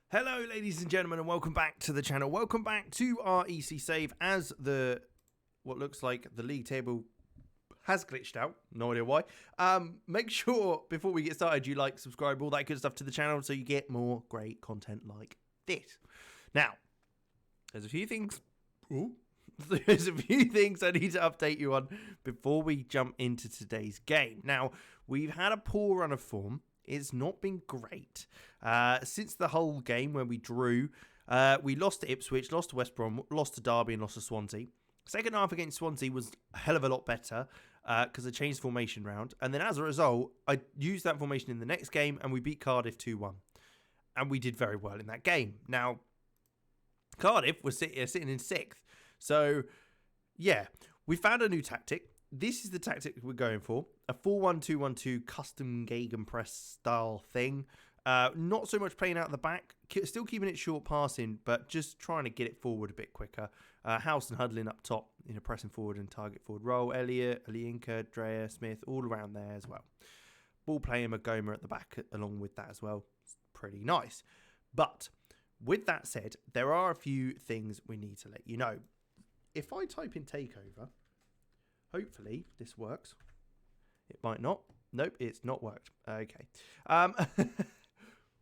Hello ladies and gentlemen, and welcome back to the channel. Welcome back to our EC save as what looks like the league table has glitched out. No idea why. Make sure before we get started you like, subscribe, all that good stuff to the channel so you get more great content like this. Now, there's a few things I need to update you on before we jump into today's game. Now, we've had a poor run of form. It's not been great. Since the whole game where we drew, we lost to Ipswich, lost to West Brom, lost to Derby and lost to Swansea. Second half against Swansea was a hell of a lot better because I changed formation round. And then as a result, I used that formation in the next game and we beat Cardiff 2-1. And we did very well in that game. Now, Cardiff was sitting in 6th. So, yeah, we found a new tactic. This is the tactic we're going for. A 4-1-2-1-2 custom gegenpress style thing. Not so much playing out the back. Still keeping it short passing, but just trying to get it forward a bit quicker. House and huddling up top in a pressing forward and target forward role. Elliott, Aliinka, Dreyer, Smith, all around there as well. Ball playing Magoma at the back along with that as well. It's pretty nice. But with that said, there are a few things we need to let you know. If I type in takeover... hopefully this works. It might not. Nope, it's not worked. Okay.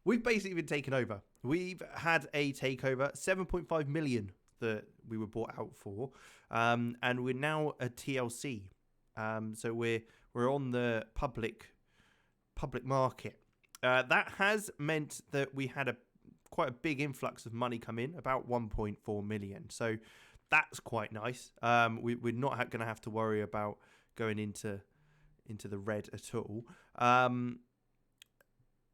We've basically been taken over. We've had a takeover, 7.5 million that we were bought out for. And we're now a TLC. So we're on the public market. That has meant that we had quite a big influx of money come in, about 1.4 million. So that's quite nice. We're not going to have to worry about going into the red at all.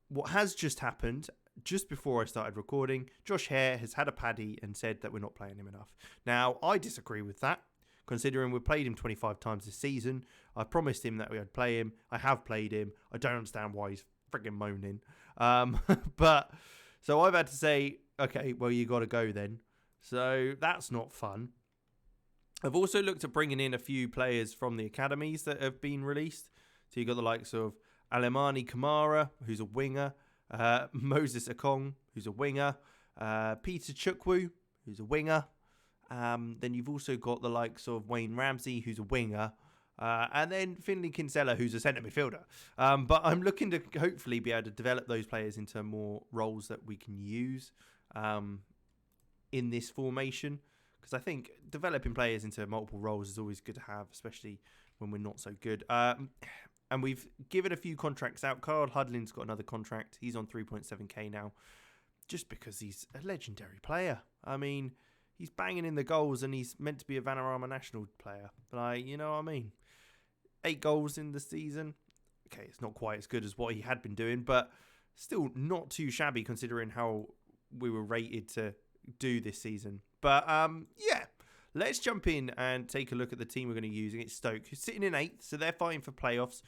What has just happened, just before I started recording, Josh Hare has had a paddy and said that we're not playing him enough. Now, I disagree with that, considering we've played him 25 times this season. I promised him that we would play him. I have played him. I don't understand why he's frigging moaning. But so I've had to say, okay, well, you got to go then. So that's not fun. I've also looked at bringing in a few players from the academies that have been released. So you've got the likes of Alemani Kamara, who's a winger, Moses Akong, who's a winger, Peter Chukwu, who's a winger. Then you've also got the likes of Wayne Ramsey, who's a winger, and then Finlay Kinsella, who's a centre midfielder. But I'm looking to hopefully be able to develop those players into more roles that we can use in this formation, because I think developing players into multiple roles is always good to have, especially when we're not so good. And we've given a few contracts out. Carl Hudlin's got another contract. He's on 3.7k now, just because he's a legendary player. I mean, he's banging in the goals and he's meant to be a Vanarama national player. But you know what I mean? 8 goals in the season. Okay, it's not quite as good as what he had been doing, but still not too shabby considering how we were rated to do this season. But yeah, let's jump in and take a look at the team we're going to use against Stoke, who's sitting in 8th, so they're fighting for playoffs.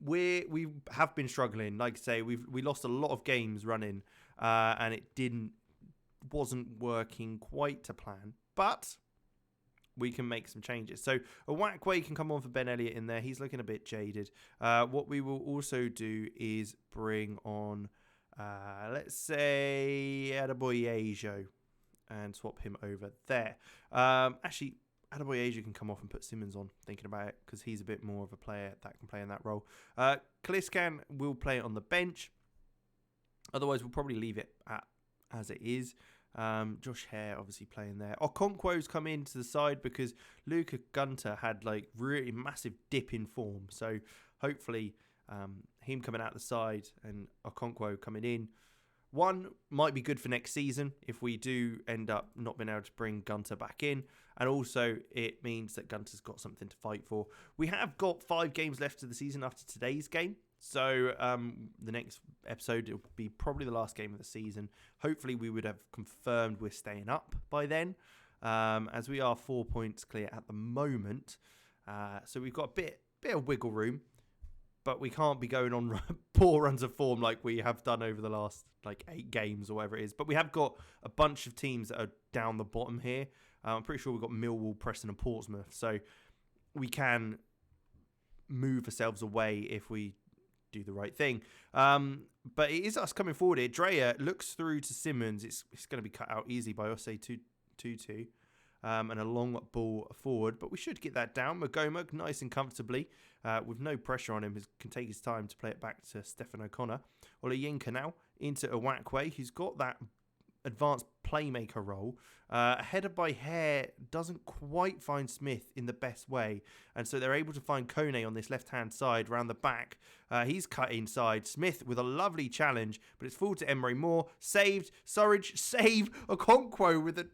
We have been struggling. Like I say, we lost a lot of games running, and it wasn't working quite to plan. But we can make some changes. So a Wackway can come on for Ben Elliott in there. He's looking a bit jaded. What we will also do is bring on, let's say, Adebayo, and swap him over there. Actually, Adebayo can come off and put Simmons on, thinking about it, because he's a bit more of a player that can play in that role. Kaliskan will play on the bench. Otherwise, we'll probably leave it as it is. Josh Hare obviously playing there. Okonkwo's come into the side because Luca Gunter had like really massive dip in form. So hopefully him coming out the side and Okonkwo coming in. One, might be good for next season if we do end up not being able to bring Gunter back in. And also, it means that Gunter's got something to fight for. We have got 5 games left of the season after today's game. So the next episode will be probably the last game of the season. Hopefully, we would have confirmed we're staying up by then, as we are 4 points clear at the moment. So we've got a bit of wiggle room. But we can't be going on poor runs of form like we have done over the last 8 games or whatever it is. But we have got a bunch of teams that are down the bottom here. I'm pretty sure we've got Millwall, Preston and Portsmouth. So we can move ourselves away if we do the right thing. But it is us coming forward here. Dreyer looks through to Simmons. It's going to be cut out easy by Osei Tutu. And a long ball forward. But we should get that down. Magoma, nice and comfortably, with no pressure on him, can take his time to play it back to Stefan O'Connor. Olayinka now into Iwakwe, who's got that advanced playmaker role. Header by hair doesn't quite find Smith in the best way, and so they're able to find Kone on this left-hand side round the back. He's cut inside. Smith with a lovely challenge, but it's full to Emery Moore. Saved. Surridge save. Okonkwo with a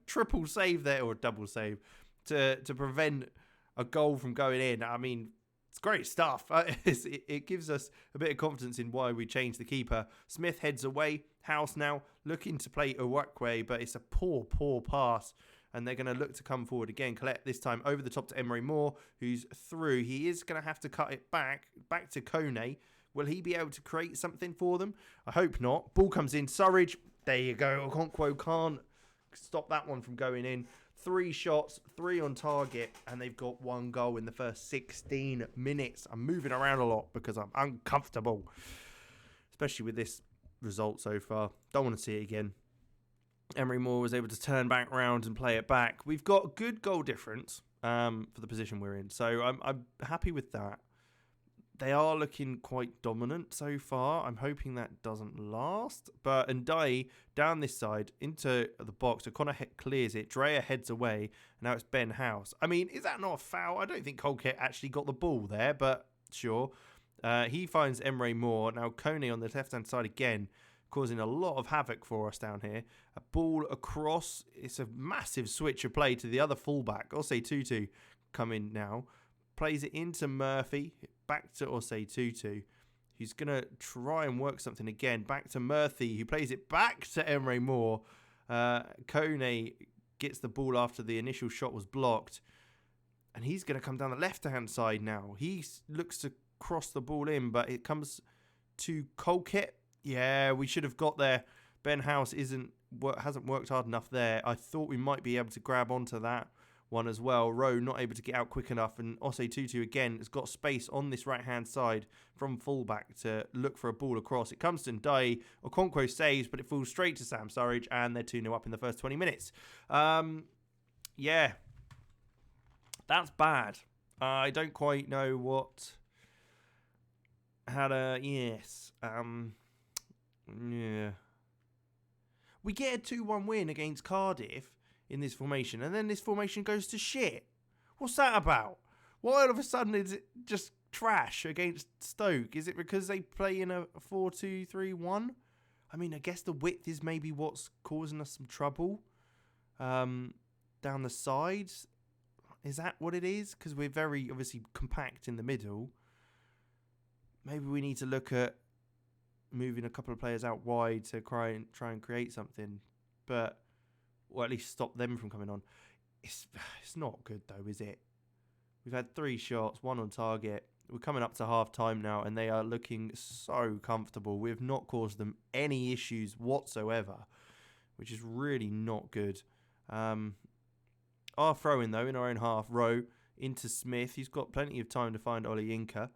triple save there, or a double save, to prevent a goal from going in. I mean, it's great stuff. It gives us a bit of confidence in why we changed the keeper. Smith heads away. House now looking to play Iwakwe, but it's a poor pass. And they're going to look to come forward again. Collect this time over the top to Emery Moore, who's through. He is going to have to cut it back to Kone. Will he be able to create something for them? I hope not. Ball comes in. Surridge. There you go. Okonkwo can't stop that one from going in. 3 shots, 3 on target, and they've got 1 goal in the first 16 minutes. I'm moving around a lot because I'm uncomfortable, especially with this result so far. Don't want to see it again. Emery Moore was able to turn back round and play it back. We've got good goal difference for the position we're in, so I'm happy with that. They are looking quite dominant so far. I'm hoping that doesn't last. But Ndai down this side into the box. O'Connor clears it. Dreyer heads away. And now it's Ben House. I mean, is that not a foul? I don't think Colquitt actually got the ball there, but sure. He finds Emery Moore. Now Kone on the left-hand side again, causing a lot of havoc for us down here. A ball across. It's a massive switch of play to the other fullback. Osei Tutu come in now. Plays it into Murphy. Back to Osei Tutu, who's going to try and work something again. Back to Murphy, who plays it back to Emery Moore. Kone gets the ball after the initial shot was blocked. And he's going to come down the left-hand side now. He looks to cross the ball in, but it comes to Colquitt. Yeah, we should have got there. Ben House hasn't worked hard enough there. I thought we might be able to grab onto that one as well. Rowe not able to get out quick enough, and Osei Tutu again has got space on this right hand side from fullback to look for a ball across. It comes to Ndai. Okonkwo saves, but it falls straight to Sam Surridge, and they're 2-0 up in the first 20 minutes. Yeah, that's bad. I don't quite know how to. Yes. Yeah. We get a 2-1 win against Cardiff in this formation, and then this formation goes to shit. What's that about? Why all of a sudden is it just trash against Stoke? Is it because they play in a 4-2-3-1? I mean, I guess the width is maybe what's causing us some trouble. Down the sides, is that what it is? Because we're very obviously compact in the middle. Maybe we need to look at moving a couple of players out wide to try and create something, or at least stop them from coming on. It's not good though, is it? We've had 3 shots, 1 on target. We're coming up to half time now, and they are looking so comfortable. We have not caused them any issues whatsoever, which is really not good. Our throw-in though in our own half, Rowe into Smith. He's got plenty of time to find Olayinka.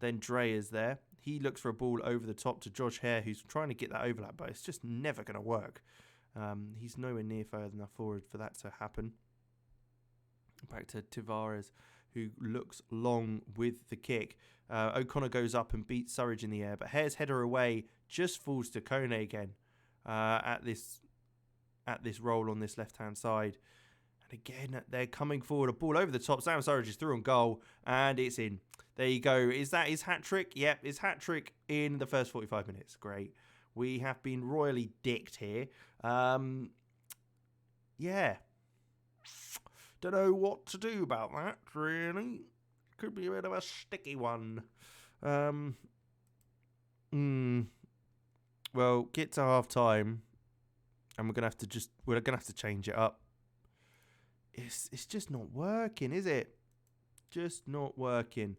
Then Dreyer's there. He looks for a ball over the top to Josh Hare, who's trying to get that overlap, but it's just never going to work. He's nowhere near further enough forward for that to happen. Back to Tavares, who looks long with the kick. O'Connor goes up and beats Surridge in the air, but Hare's header away just falls to Kone again at this roll on this left-hand side. And again, they're coming forward. A ball over the top. Sam Surridge is through on goal, and it's in. There you go. Is that his hat-trick? Yep, his hat-trick in the first 45 minutes. Great. We have been royally dicked here. Yeah. Don't know what to do about that, really. Could be a bit of a sticky one. Well, get to half time, and we're gonna have to change it up. It's just not working, is it? Just not working.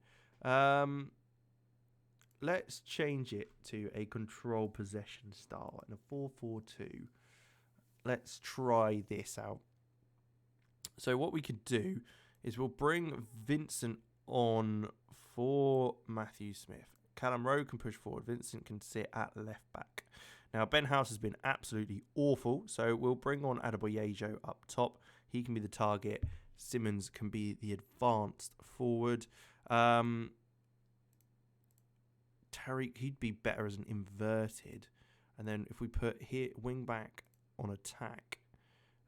Let's change it to a control possession style in a 4-4-2. Let's try this out. So what we could do is we'll bring Vincent on for Matthew Smith. Callum Rowe can push forward. Vincent can sit at left back. Now, Ben House has been absolutely awful, so we'll bring on Adebayo up top. He can be the target. Simmons can be the advanced forward. Tariq, he'd be better as an inverted. And then if we put here wing back on attack,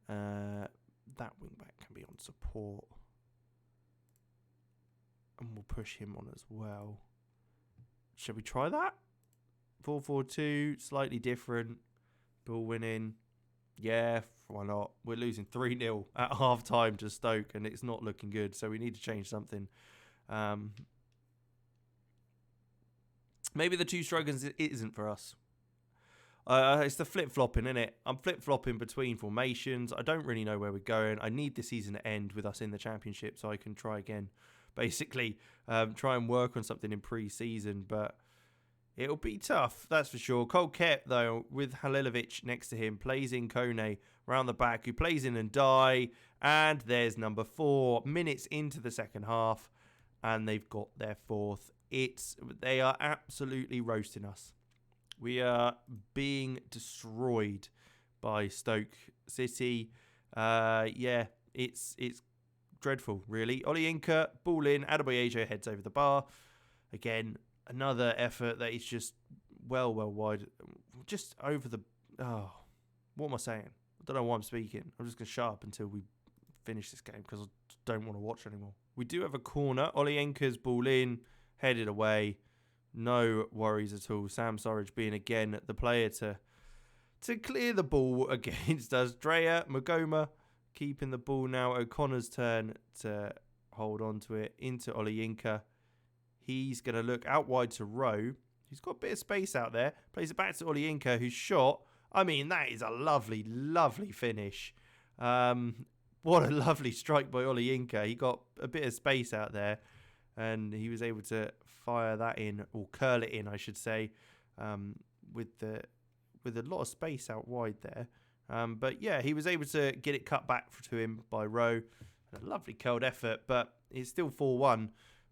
that wing back can be on support. And we'll push him on as well. Shall we try that? 4-4-2, slightly different. Ball winning. Yeah, why not? We're losing 3-0 at half-time to Stoke, and it's not looking good, so we need to change something. Maybe the two strikers isn't for us. It's the flip-flopping, isn't it? I'm flip-flopping between formations. I don't really know where we're going. I need the season to end with us in the Championship so I can try again. Basically, try and work on something in pre-season, but it'll be tough, that's for sure. Cole Kep, though, with Halilovic next to him, plays in Kone round the back, who plays in Ndai, and there's number 4 minutes into the second half, and they've got their fourth. They are absolutely roasting us. We are being destroyed by Stoke City. It's dreadful, really. Oli Inca, ball in, Adebayo heads over the bar. Again, another effort that is just well wide. Just over the... Oh, what am I saying? I don't know why I'm speaking. I'm just going to shut up until we finish this game because I don't want to watch anymore. We do have a corner. Oli Inca's ball in, headed away. No worries at all. Sam Surridge being again the player to clear the ball against us. Drea, Magoma keeping the ball now. O'Connor's turn to hold on to it into Oli Inca. He's going to look out wide to Rowe. He's got a bit of space out there. Plays it back to Oli Inca, who's shot. I mean, that is a lovely, lovely finish. What a lovely strike by Oli Inca. He got a bit of space out there, and he was able to fire that in, or curl it in, I should say, with a lot of space out wide there. But yeah, he was able to get it cut back to him by Rowe. A lovely curled effort, but it's still 4-1.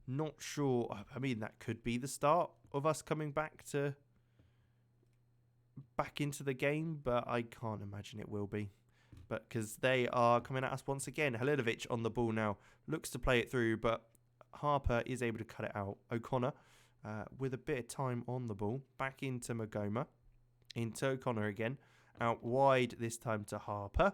Not sure. I mean, that could be the start of us coming back into the game, but I can't imagine it will be. But because they are coming at us once again. Halilovic on the ball now, looks to play it through, but Harper is able to cut it out. O'Connor with a bit of time on the ball, back into Magoma, into O'Connor again, out wide this time to Harper.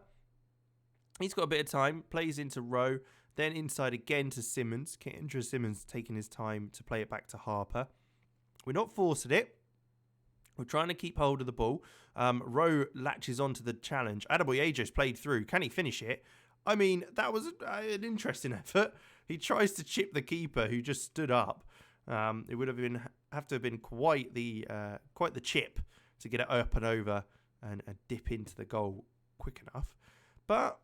He's got a bit of time, plays into Rowe, then inside again to Simmons. Kendra Simmons taking his time to play it back to Harper. We're not forcing it. We're trying to keep hold of the ball. Rowe latches onto the challenge. Adebayo's played through. Can he finish it? I mean, that was an interesting effort. He tries to chip the keeper, who just stood up. It would have to have been quite the chip to get it up and over and dip into the goal quick enough. But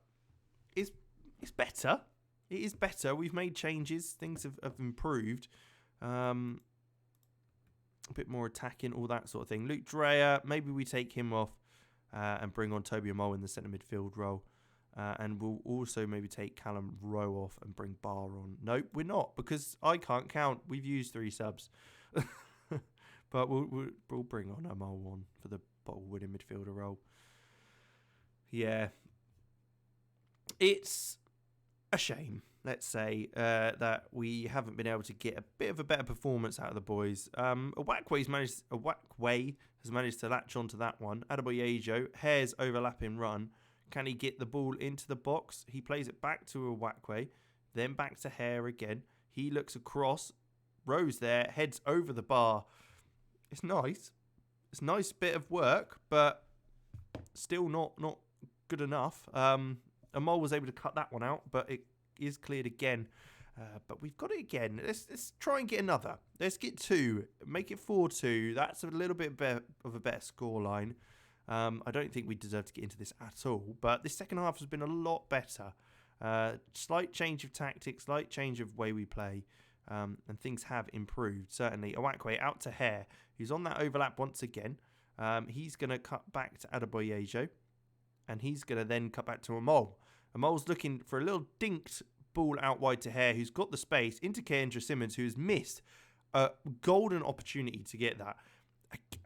it's better. It is better. We've made changes. Things have improved. A bit more attacking, all that sort of thing. Luke Drea, maybe we take him off and bring on Toby Amol in the centre midfield role. And we'll also maybe take Callum Rowe off and bring Barr on. Nope, we're not, because I can't count. We've used 3 subs. But we'll bring on Amol on for the ball-winning midfielder role. Yeah. It's a shame, let's say, that we haven't been able to get a bit of a better performance out of the boys. Awakwe has managed to latch onto that one. Adebayo, Hare's overlapping run. Can he get the ball into the box? He plays it back to Awakwe, then back to Hare again. He looks across. Rose there, heads over the bar. It's nice. It's a nice bit of work, but still not good enough. Amol was able to cut that one out, but it is cleared again. But we've got it again. Let's try and get another. Let's get 2. Make it 4-2. That's a little bit of a better scoreline. I don't think we deserve to get into this at all. But this second half has been a lot better. Slight change of tactics, slight change of way we play. And things have improved, certainly. Awakwe out to Hare. He's on that overlap once again. He's going to cut back to Adebayo. And he's going to then cut back to Amol. Amol's looking for a little dinked ball out wide to Hare, who's got the space, into Kendra Simmons, who's missed a golden opportunity to get that.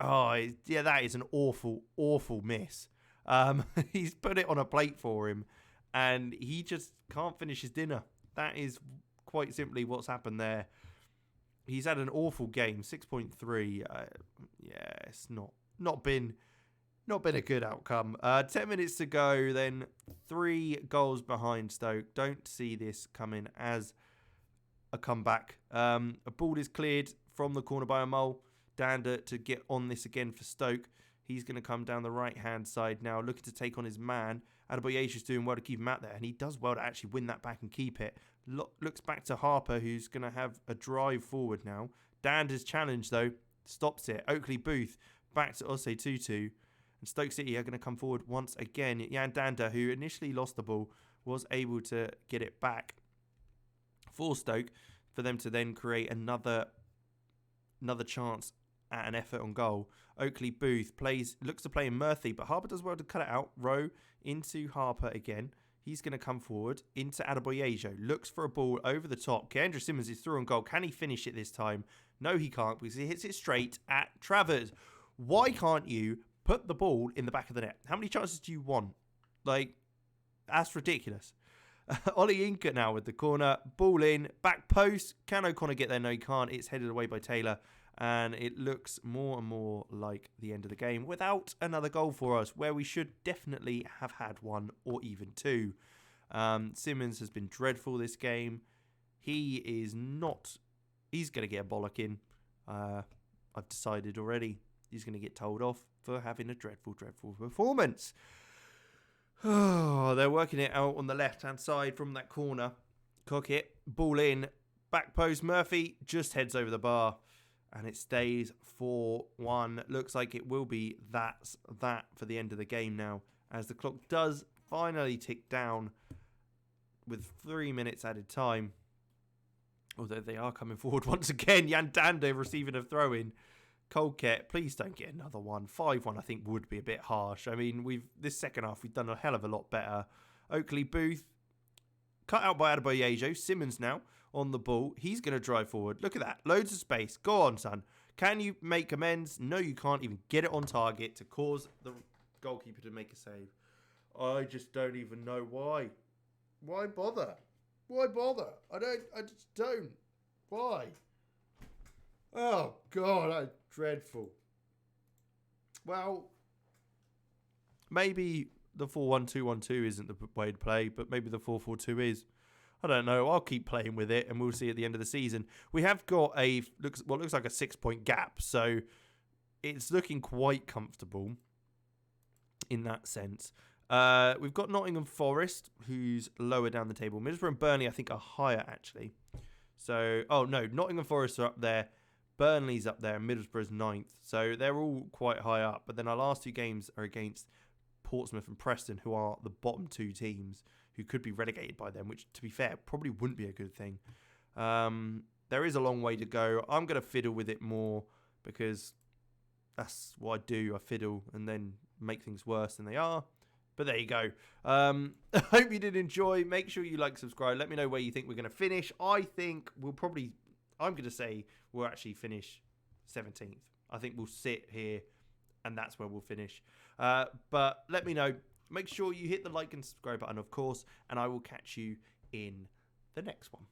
Oh, yeah, that is an awful, awful miss. He's put it on a plate for him, and he just can't finish his dinner. That is quite simply what's happened there. He's had an awful game, 6.3. Yeah, it's not been a good outcome. 10 minutes to go, then 3 goals behind Stoke. Don't see this coming as a comeback. A ball is cleared from the corner by a Mole. Dander to get on this again for Stoke. He's going to come down the right-hand side now, looking to take on his man. Adebayo's doing well to keep him out there, and he does well to actually win that back and keep it. Looks back to Harper, who's going to have a drive forward now. Dander's challenge, though, stops it. Oakley Booth back to Ose Tutu. And Stoke City are going to come forward once again. Jan Dander, who initially lost the ball, was able to get it back for Stoke, for them to then create another chance at an effort on goal. Oakley Booth looks to play in Murphy, but Harper does well to cut it out. Rowe into Harper again. He's going to come forward into Adebayo. Looks for a ball over the top. Kendra Simmons is through on goal. Can he finish it this time? No, he can't, because he hits it straight at Travers. Why can't you put the ball in the back of the net? How many chances do you want? Like, that's ridiculous. Ollie Inca now with the corner. Ball in. Back post. Can O'Connor get there? No, he can't. It's headed away by Taylor. And it looks more and more like the end of the game without another goal for us, where we should definitely have had one or even two. Simmons has been dreadful this game. He's going to get a bollock in. I've decided already. He's going to get told off for having a dreadful, dreadful performance. Oh, they're working it out on the left-hand side from that corner. Cock it. Ball in. Back post. Murphy just heads over the bar. And it stays 4-1. Looks like it will be that for the end of the game now, as the clock does finally tick down with 3 minutes added time. Although they are coming forward once again. Jan Dander receiving a throw-in. Colquette, please don't get another one. 5-1 I think would be a bit harsh. I mean, this second half we've done a hell of a lot better. Oakley Booth, cut out by Adebayo. Simmons now on the ball. He's going to drive forward. Look at that. Loads of space. Go on, son. Can you make amends? No, you can't even get it on target to cause the goalkeeper to make a save. I just don't even know why. Why bother? Why bother? I just don't. Why? Oh, God, that's dreadful. Well, maybe the 4-1-2-1-2 isn't the way to play, but maybe the 4-4-2 is. I don't know. I'll keep playing with it, and we'll see at the end of the season. We have got what looks like a 6-point gap, so it's looking quite comfortable in that sense. We've got Nottingham Forest, who's lower down the table. Middlesbrough and Burnley, I think, are higher, actually. So, oh, no, Nottingham Forest are up there. Burnley's up there, and Middlesbrough's 9th. So they're all quite high up. But then our last 2 games are against Portsmouth and Preston, who are the bottom 2 teams, who could be relegated by them, which, to be fair, probably wouldn't be a good thing. There is a long way to go. I'm going to fiddle with it more because that's what I do. I fiddle and then make things worse than they are. But there you go. I hope you did enjoy. Make sure you like, subscribe. Let me know where you think we're going to finish. I'm going to say we'll actually finish 17th. I think we'll sit here and that's where we'll finish. But let me know. Make sure you hit the like and subscribe button, of course, and I will catch you in the next one.